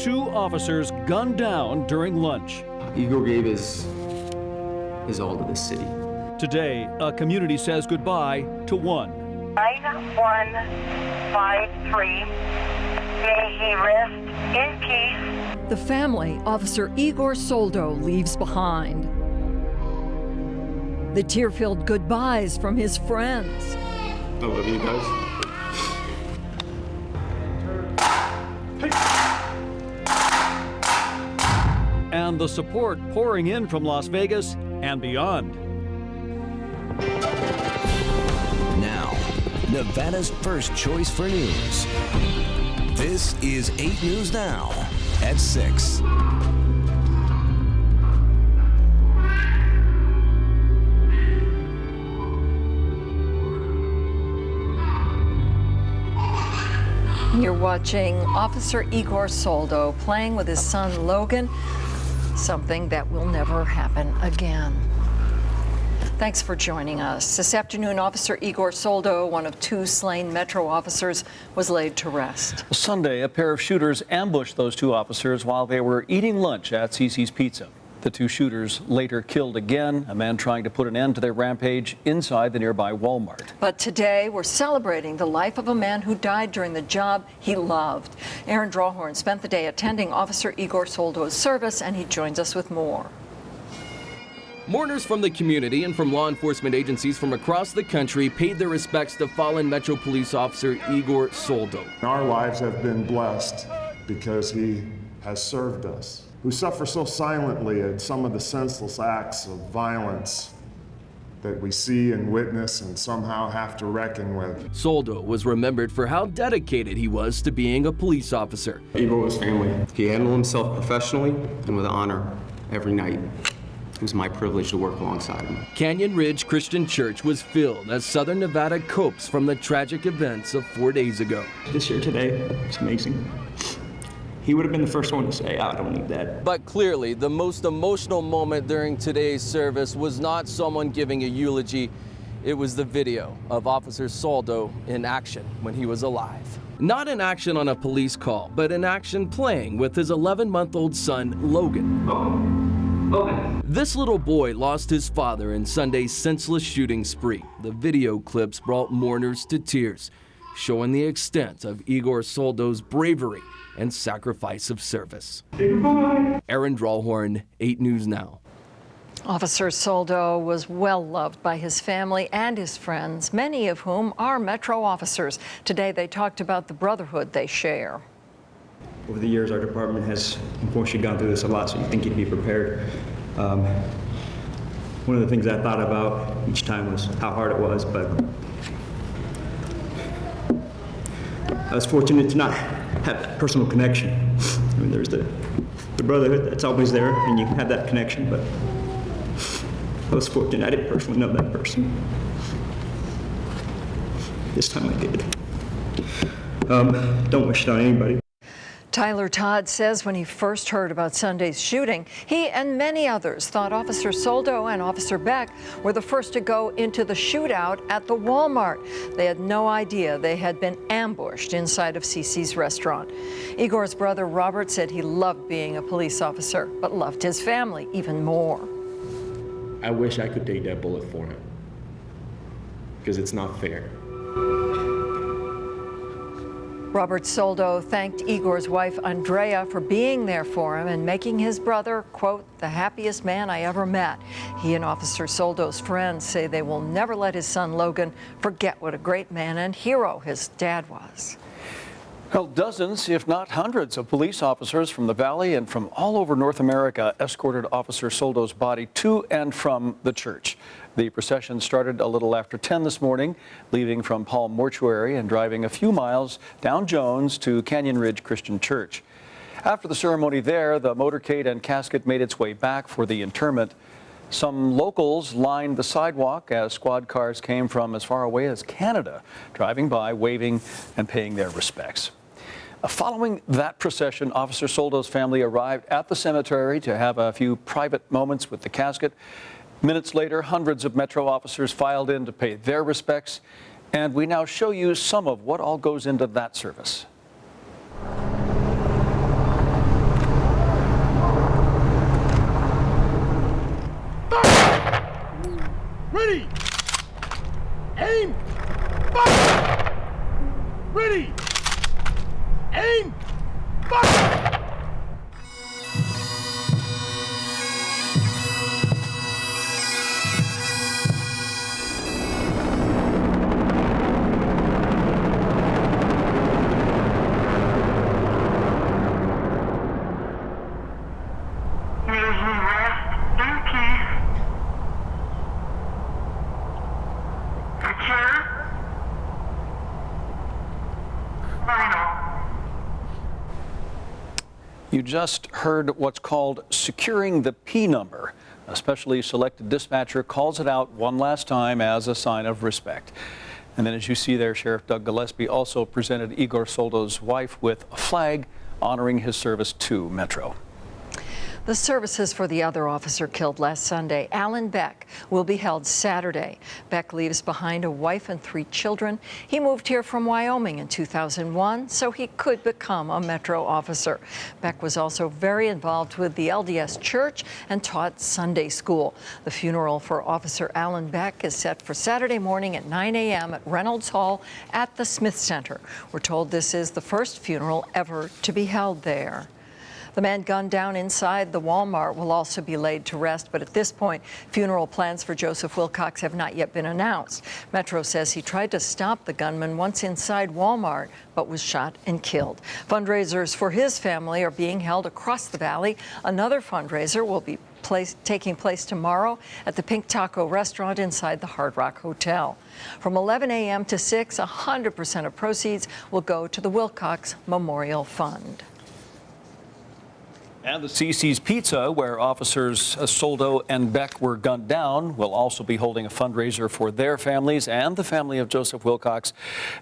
2 officers gunned down during lunch. Igor gave his all to this city. Today, a community says goodbye to one. 9153. May he rest in peace. The family Officer Igor Soldo leaves behind. The tear-filled goodbyes from his friends. I love you guys. And the support pouring in from Las Vegas and beyond. Now, Nevada's first choice for news. This is 8 News Now at 6. You're watching Officer Igor Soldo playing with his son Logan, something that will never happen again. Thanks for joining us. This afternoon, Officer Igor Soldo, one of 2 slain Metro officers, was laid to rest. Sunday, a pair of shooters ambushed those 2 officers while they were eating lunch at Cece's Pizza. The 2 shooters later killed again, a man trying to put an end to their rampage inside the nearby Walmart. But today, we're celebrating the life of a man who died during the job he loved. Aaron Drawhorn spent the day attending Officer Igor Soldo's service, and he joins us with more. Mourners from the community and from law enforcement agencies from across the country paid their respects to fallen Metro Police Officer Igor Soldo. Our lives have been blessed because he has served us, who suffer so silently at some of the senseless acts of violence that we see and witness and somehow have to reckon with. Soldo was remembered for how dedicated he was to being a police officer. Igor was family. He handled himself professionally and with honor every night. It was my privilege to work alongside him. Canyon Ridge Christian Church was filled as Southern Nevada copes from the tragic events of 4 days ago. This year today, it's amazing. He would have been the first one to say, I don't need that. But clearly, the most emotional moment during today's service was not someone giving a eulogy. It was the video of Officer Soldo in action when he was alive. Not in action on a police call, but in action playing with his 11-month-old son, Logan. This little boy lost his father in Sunday's senseless shooting spree. The video clips brought mourners to tears, showing the extent of Igor Soldo's bravery and sacrifice of service. Aaron Drawhorn, 8 News Now. Officer Soldo was well loved by his family and his friends, many of whom are Metro officers. Today they talked about the brotherhood they share. Over the years, our department has unfortunately gone through this a lot, so you think you'd be prepared. One of the things I thought about each time was how hard it was, but I was fortunate to not have that personal connection. I mean, there's the brotherhood that's always there, and you have that connection, but I was fortunate I didn't personally know that person. This time I did. Don't wish it on anybody. Tyler Todd says when he first heard about Sunday's shooting, he and many others thought Officer Soldo and Officer Beck were the first to go into the shootout at the Walmart. They had no idea they had been ambushed inside of Cece's restaurant. Igor's brother Robert said he loved being a police officer, but loved his family even more. I wish I could take that bullet for him, because it's not fair. Robert Soldo thanked Igor's wife, Andrea, for being there for him and making his brother, quote, the happiest man I ever met. He and Officer Soldo's friends say they will never let his son, Logan, forget what a great man and hero his dad was. Well, dozens, if not hundreds, of police officers from the Valley and from all over North America escorted Officer Soldo's body to and from the church. The procession started a little after 10 this morning, leaving from Palm Mortuary and driving a few miles down Jones to Canyon Ridge Christian Church. After the ceremony there, the motorcade and casket made its way back for the interment. Some locals lined the sidewalk as squad cars came from as far away as Canada, driving by, waving, and paying their respects. Following that procession, Officer Soldo's family arrived at the cemetery to have a few private moments with the casket. Minutes later, hundreds of Metro officers filed in to pay their respects, and we now show you some of what all goes into that service. You just heard what's called securing the P number. A specially selected dispatcher calls it out one last time as a sign of respect. And then, as you see there, Sheriff Doug Gillespie also presented Igor Soldo's wife with a flag honoring his service to Metro. The services for the other officer killed last Sunday, Alan Beck, will be held Saturday. Beck leaves behind a wife and 3 children. He moved here from Wyoming in 2001 so he could become a Metro officer. Beck was also very involved with the LDS Church and taught Sunday school. The funeral for Officer Alan Beck is set for Saturday morning at 9 a.m. at Reynolds Hall at the Smith Center. We're told this is the first funeral ever to be held there. The man gunned down inside the Walmart will also be laid to rest, but at this point, funeral plans for Joseph Wilcox have not yet been announced. Metro says he tried to stop the gunman once inside Walmart, but was shot and killed. Fundraisers for his family are being held across the valley. Another fundraiser will be taking place tomorrow at the Pink Taco restaurant inside the Hard Rock Hotel. From 11 a.m. to 6, 100% of proceeds will go to the Wilcox Memorial Fund. And the CC's Pizza, where officers Soldo and Beck were gunned down, will also be holding a fundraiser for their families and the family of Joseph Wilcox.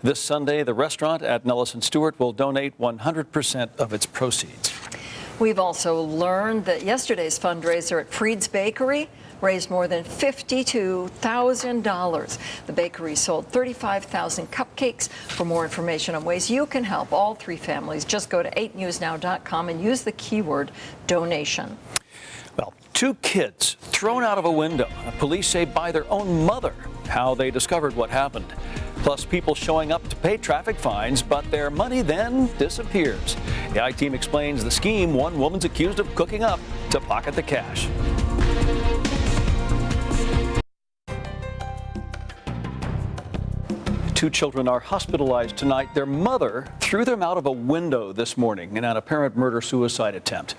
This Sunday, the restaurant at Nellis and Stewart will donate 100% of its proceeds. We've also learned that yesterday's fundraiser at Freed's Bakery raised more than $52,000. The bakery sold 35,000 cupcakes. For more information on ways you can help all 3 families, just go to 8newsnow.com and use the keyword donation. Well, 2 kids thrown out of a window, police say by their own mother, how they discovered what happened. Plus people showing up to pay traffic fines, but their money then disappears. The I-Team explains the scheme. One woman's accused of cooking up to pocket the cash. 2 children are hospitalized tonight. Their mother threw them out of a window this morning in an apparent murder-suicide attempt.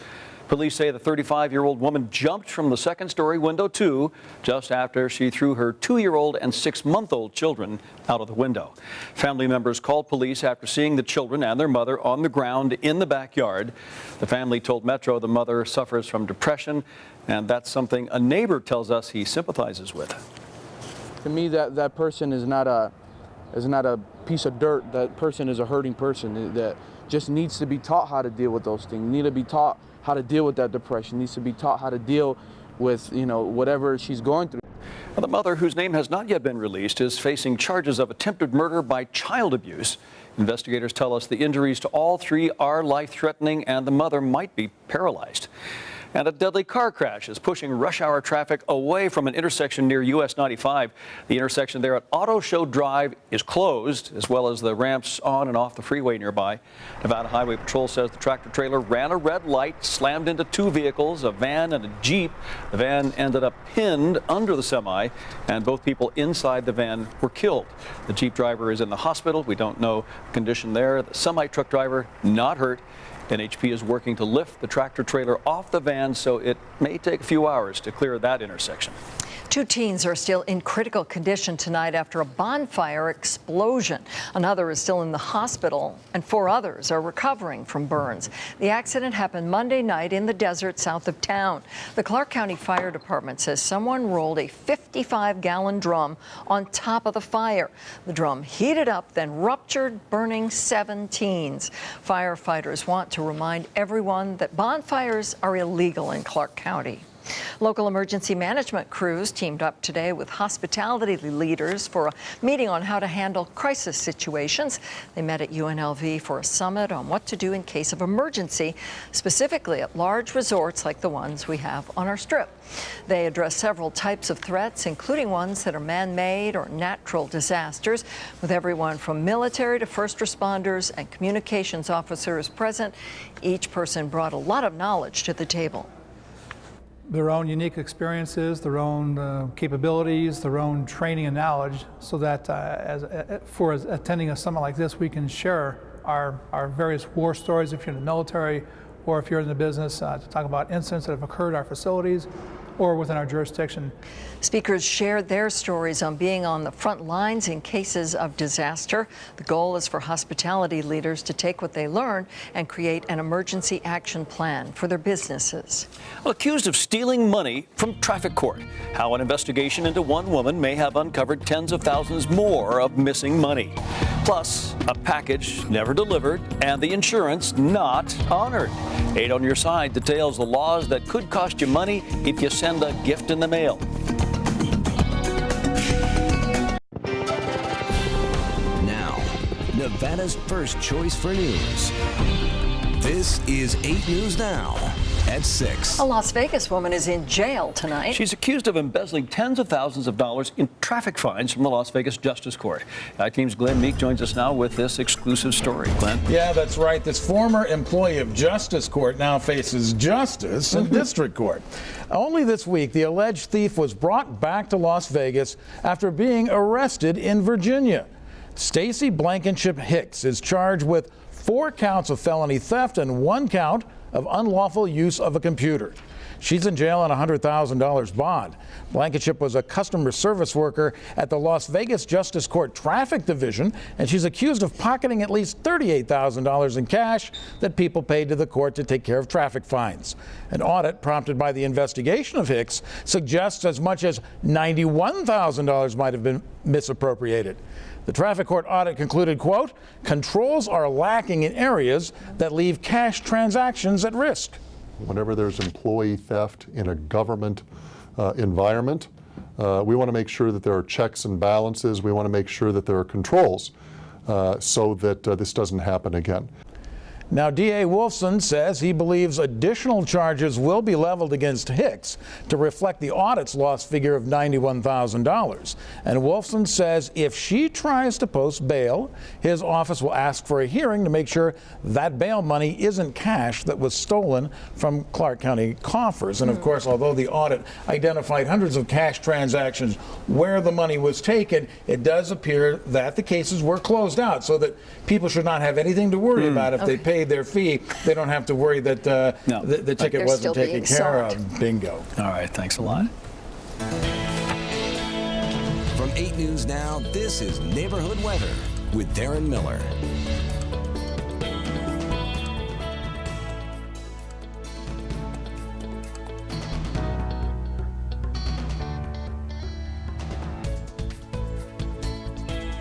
Police say the 35-year-old woman jumped from the second-story window, too, just after she threw her 2-year-old and 6-month-old children out of the window. Family members called police after seeing the children and their mother on the ground in the backyard. The family told Metro the mother suffers from depression, and that's something a neighbor tells us he sympathizes with. To me, that person is not a piece of dirt. That person is a hurting person that just needs to be taught how to deal with those things. Need to be taught how to deal with that depression. Needs to be taught how to deal with, whatever she's going through. The mother, whose name has not yet been released, is facing charges of attempted murder by child abuse. Investigators tell us the injuries to all 3 are life-threatening and the mother might be paralyzed. And a deadly car crash is pushing rush hour traffic away from an intersection near US 95. The intersection there at Auto Show Drive is closed, as well as the ramps on and off the freeway nearby. Nevada Highway Patrol says the tractor trailer ran a red light, slammed into 2 vehicles, a van and a Jeep. The van ended up pinned under the semi, and both people inside the van were killed. The Jeep driver is in the hospital. We don't know the condition there. The semi-truck driver not hurt. NHP is working to lift the tractor trailer off the van, so it may take a few hours to clear that intersection. 2 teens are still in critical condition tonight after a bonfire explosion. Another is still in the hospital, and 4 others are recovering from burns. The accident happened Monday night in the desert south of town. The Clark County Fire Department says someone rolled a 55-gallon drum on top of the fire. The drum heated up, then ruptured, burning 7 teens. Firefighters want to remind everyone that bonfires are illegal in Clark County. Local emergency management crews teamed up today with hospitality leaders for a meeting on how to handle crisis situations. They met at UNLV for a summit on what to do in case of emergency, specifically at large resorts like the ones we have on our strip. They address several types of threats, including ones that are man-made or natural disasters. With everyone from military to first responders and communications officers present, each person brought a lot of knowledge to the table. Their own unique experiences, their own capabilities, their own training and knowledge, so that for attending a summit like this, we can share our various war stories if you're in the military or if you're in the business, to talk about incidents that have occurred at our facilities, or within our jurisdiction. Speakers shared their stories on being on the front lines in cases of disaster. The goal is for hospitality leaders to take what they learn and create an emergency action plan for their businesses. Accused of stealing money from traffic court. How an investigation into one woman may have uncovered tens of thousands more of missing money. Plus, a package never delivered and the insurance not honored. 8 on your side details the laws that could cost you money if you send a gift in the mail. Nevada's first choice for news. This is 8 News Now at 6. A Las Vegas woman is in jail tonight. She's accused of embezzling tens of thousands of dollars in traffic fines from the Las Vegas Justice Court. Team's Glenn Meek joins us now with this exclusive story. Glenn? Yeah, that's right. This former employee of Justice Court now faces justice in district court. Only this week, the alleged thief was brought back to Las Vegas after being arrested in Virginia. Stacy Blankenship Hicks is charged with 4 counts of felony theft and 1 count of unlawful use of a computer. She's in jail on a $100,000 bond. Blankenship was a customer service worker at the Las Vegas Justice Court Traffic Division, and she's accused of pocketing at least $38,000 in cash that people paid to the court to take care of traffic fines. An audit prompted by the investigation of Hicks suggests as much as $91,000 might have been misappropriated. The traffic court audit concluded, quote, controls are lacking in areas that leave cash transactions at risk. Whenever there's employee theft in a government environment, we want to make sure that there are checks and balances. We want to make sure that there are controls so that this doesn't happen again. Now, D.A. Wolfson says he believes additional charges will be leveled against Hicks to reflect the audit's loss figure of $91,000. And Wolfson says if she tries to post bail, his office will ask for a hearing to make sure that bail money isn't cash that was stolen from Clark County coffers. And of course, although the audit identified hundreds of cash transactions where the money was taken, it does appear that the cases were closed out so that people should not have anything to worry about if they paid their fee. They don't have to worry that the ticket wasn't taken care of. Bingo. All right, thanks a lot. From 8 News Now, this is Neighborhood Weather with Darren Miller.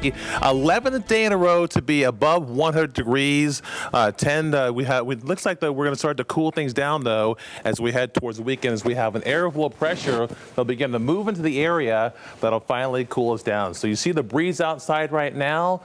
The 11th day in a row to be above 100 degrees. Looks like we're going to start to cool things down though as we head towards the weekend, as we have an area of low pressure that'll begin to move into the area that'll finally cool us down. So you see the breeze outside right now.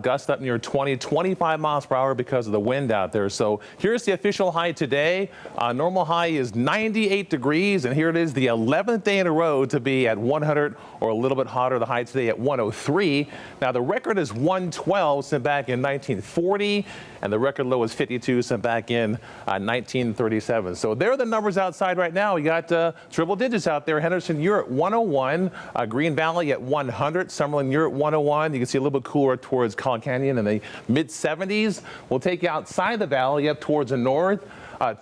Gusts up near 20-25 miles per hour because of the wind out there. So here's the official high today. Normal high is 98 degrees, and here it is, the 11th day in a row to be at 100 or a little bit hotter. The high today at 103. Now the record is 112 sent back in 1940, and the record low is 52 sent back in 1937. So there are the numbers outside right now. We got triple digits out there. Henderson, you're at 101. Green Valley at 100. Summerlin, you're at 101. You can see a little bit cooler towards Collin Canyon in the mid-70s. We'll take you outside the valley up towards the north.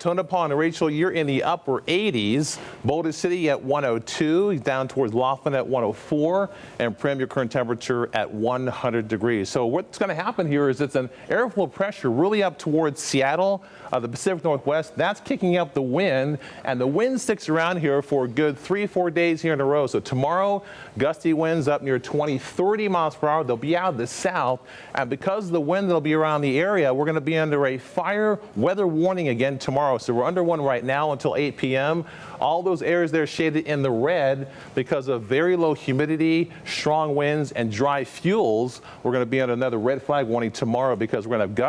Tonopah and Rachel, you're in the upper 80s. Boulder City at 102, down towards Laughlin at 104, and Prim, your current temperature at 100 degrees. So what's going to happen here is it's an airflow pressure really up towards Seattle, the Pacific Northwest. That's kicking up the wind, and the wind sticks around here for a good 3-4 days here in a row. So tomorrow, gusty winds up near 20-30 miles per hour. They'll be out of the south, and because of the wind that'll be around the area, we're going to be under a fire weather warning again tomorrow. So we're under one right now until 8 p.m. All those areas there shaded in the red because of very low humidity, strong winds, and dry fuels. We're going to be under another red flag warning tomorrow because we're going to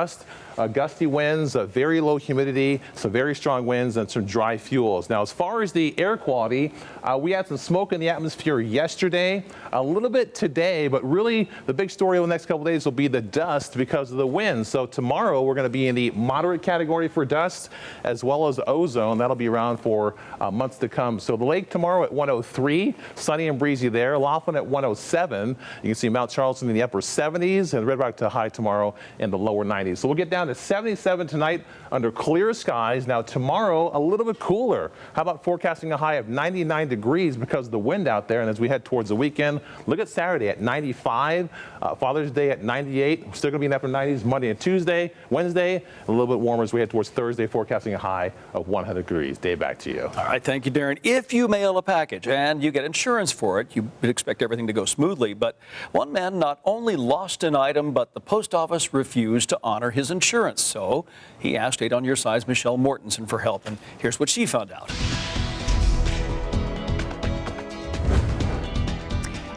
have gusty winds, very low humidity, some very strong winds, and some dry fuels. Now, as far as the air quality, we had some smoke in the atmosphere yesterday, a little bit today, but really the big story over the next couple of days will be the dust because of the wind. So tomorrow we're going to be in the moderate category for dust. as well as ozone. That'll be around for months to come. So the lake tomorrow at 103, sunny and breezy there. Laughlin at 107. You can see Mount Charleston in the upper 70s and Red Rock to high tomorrow in the lower 90s. So we'll get down to 77 tonight under clear skies. Now tomorrow, a little bit cooler. How about forecasting a high of 99 degrees because of the wind out there? And as we head towards the weekend, look at Saturday at 95, Father's Day at 98. We're still going to be in the upper 90s Monday and Tuesday. Wednesday, a little bit warmer as we head towards Thursday, forecasting a high of 100 degrees. Dave, back to you. All right, thank you, Darren. If you mail a package and you get insurance for it, you would expect everything to go smoothly. But one man not only lost an item, but the post office refused to honor his insurance. So he asked 8 on Your Side's Michelle Mortensen for help, and here's what she found out.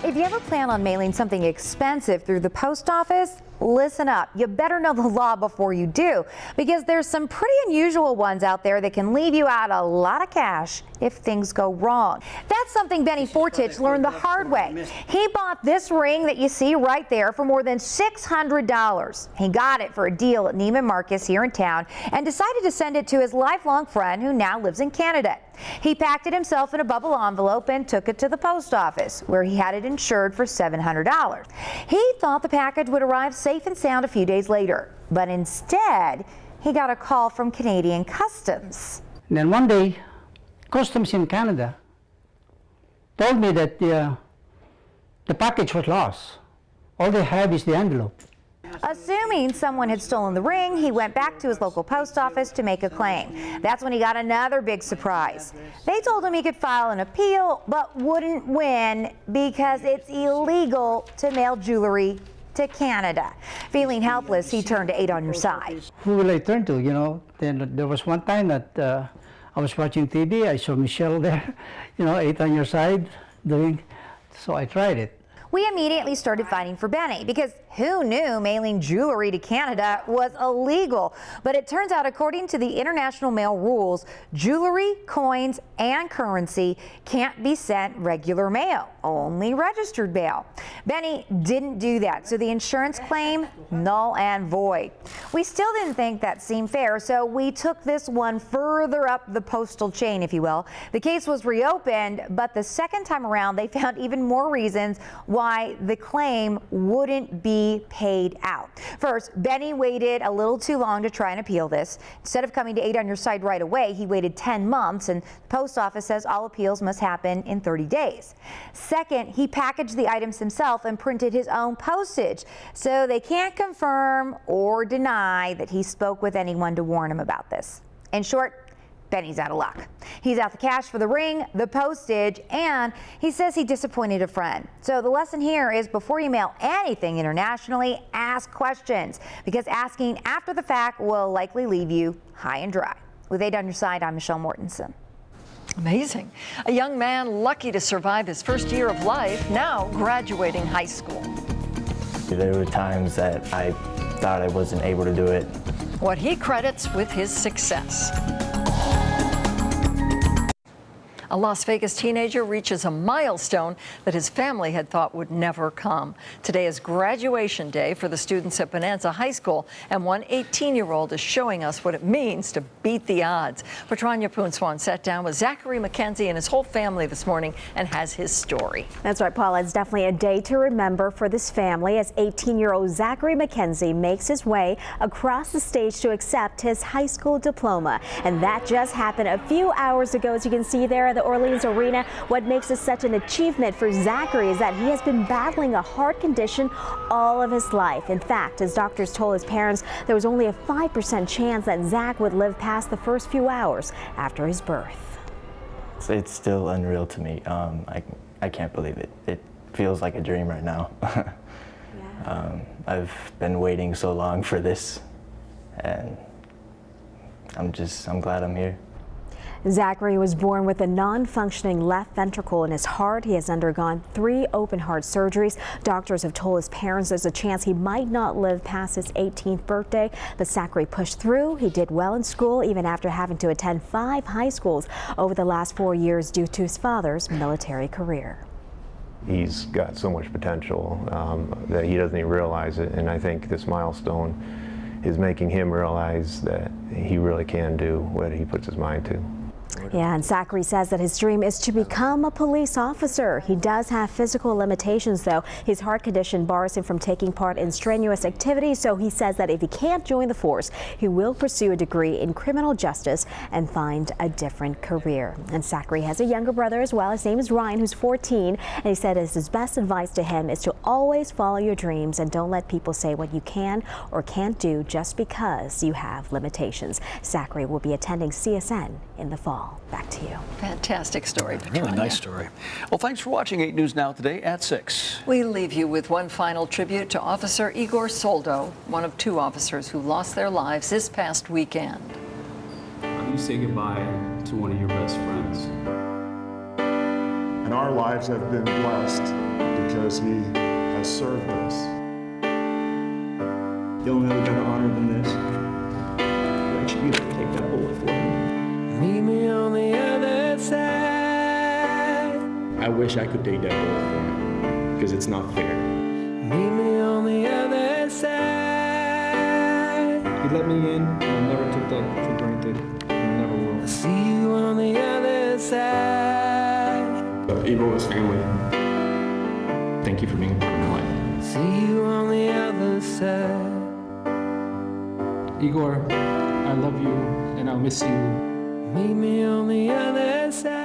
If you ever plan on mailing something expensive through the post office, listen up. You better know the law before you do, because there's some pretty unusual ones out there that can leave you out a lot of cash if things go wrong. That's something Benny Fortich learned the hard way. He bought this ring that you see right there for more than $600. He got it for a deal at Neiman Marcus here in town and decided to send it to his lifelong friend who now lives in Canada. He packed it himself in a bubble envelope and took it to the post office, where he had it insured for $700. He thought the package would arrive safe and sound a few days later, but instead, he got a call from Canadian Customs. And then one day, Customs in Canada told me that the package was lost. All they have is the envelope. Assuming someone had stolen the ring, he went back to his local post office to make a claim. That's when he got another big surprise. They told him he could file an appeal, but wouldn't win because it's illegal to mail jewelry to Canada. Feeling helpless, he turned to 8 on Your Side. Who will I turn to, you know? Then there was one time that I was watching TV, I saw Michelle there, 8 on Your Side doing, so I tried it. We immediately started fighting for Benny because who knew mailing jewelry to Canada was illegal? But it turns out, according to the international mail rules, jewelry, coins, and currency can't be sent regular mail, only registered mail. Benny didn't do that, so the insurance claim, null and void. We still didn't think that seemed fair, so we took this one further up the postal chain, if you will. The case was reopened, but the second time around, they found even more reasons why the claim wouldn't be paid out. First, Benny waited a little too long to try and appeal this. Instead of coming to 8 on Your Side right away, he waited 10 months, and the post office says all appeals must happen in 30 days. Second, he packaged the items himself and printed his own postage, so they can't confirm or deny that he spoke with anyone to warn him about this. In short, Benny's out of luck. He's out the cash for the ring, the postage, and he says he disappointed a friend. So the lesson here is, before you mail anything internationally, ask questions, because asking after the fact will likely leave you high and dry. With 8 on Your Side, I'm Michelle Mortensen. Amazing. A young man lucky to survive his first year of life, now graduating high school. There were times that I thought I wasn't able to do it. What he credits with his success. A Las Vegas teenager reaches a milestone that his family had thought would never come. Today is graduation day for the students at Bonanza High School, and one 18-year-old is showing us what it means to beat the odds. Patrania Poonswan sat down with Zachary McKenzie and his whole family this morning and has his story. That's right, Paula. It's definitely a day to remember for this family as 18-year-old Zachary McKenzie makes his way across the stage to accept his high school diploma. And that just happened a few hours ago, as you can see there at the Orleans Arena. What makes this such an achievement for Zachary is that he has been battling a heart condition all of his life. In fact, as doctors told his parents, there was only a 5% chance that Zach would live past the first few hours after his birth. It's still unreal to me. I can't believe it. It feels like a dream right now. I've been waiting so long for this, and I'm glad I'm here. Zachary was born with a non-functioning left ventricle in his heart. He has undergone 3 open heart surgeries. Doctors have told his parents there's a chance he might not live past his 18th birthday, but Zachary pushed through. He did well in school, even after having to attend 5 high schools over the last 4 years due to his father's military career. He's got so much potential that he doesn't even realize it, and I think this milestone is making him realize that he really can do what he puts his mind to. Yeah, and Zachary says that his dream is to become a police officer. He does have physical limitations, though. His heart condition bars him from taking part in strenuous activities, so he says that if he can't join the force, he will pursue a degree in criminal justice and find a different career. And Zachary has a younger brother as well. His name is Ryan, who's 14, and he said his best advice to him is to always follow your dreams and don't let people say what you can or can't do just because you have limitations. Zachary will be attending CSN in the fall. Back to you. Fantastic story. Really nice story. Well, thanks for watching 8 News Now today at 6. We leave you with one final tribute to Officer Igor Soldo, one of 2 officers who lost their lives this past weekend. You say goodbye to one of your best friends. And our lives have been blessed because he has served us. The only other better honor than this, I should be able to take that bullet for him. Meet me on the other side. I wish I could take that bullet for him, because it's not fair. Meet me on the other side. He let me in, and I never took that for granted, and I never will. See you on the other side. Igor's family, thank you for being a part of my life. See you on the other side. Igor, I love you, and I'll miss you. Meet me on the other side.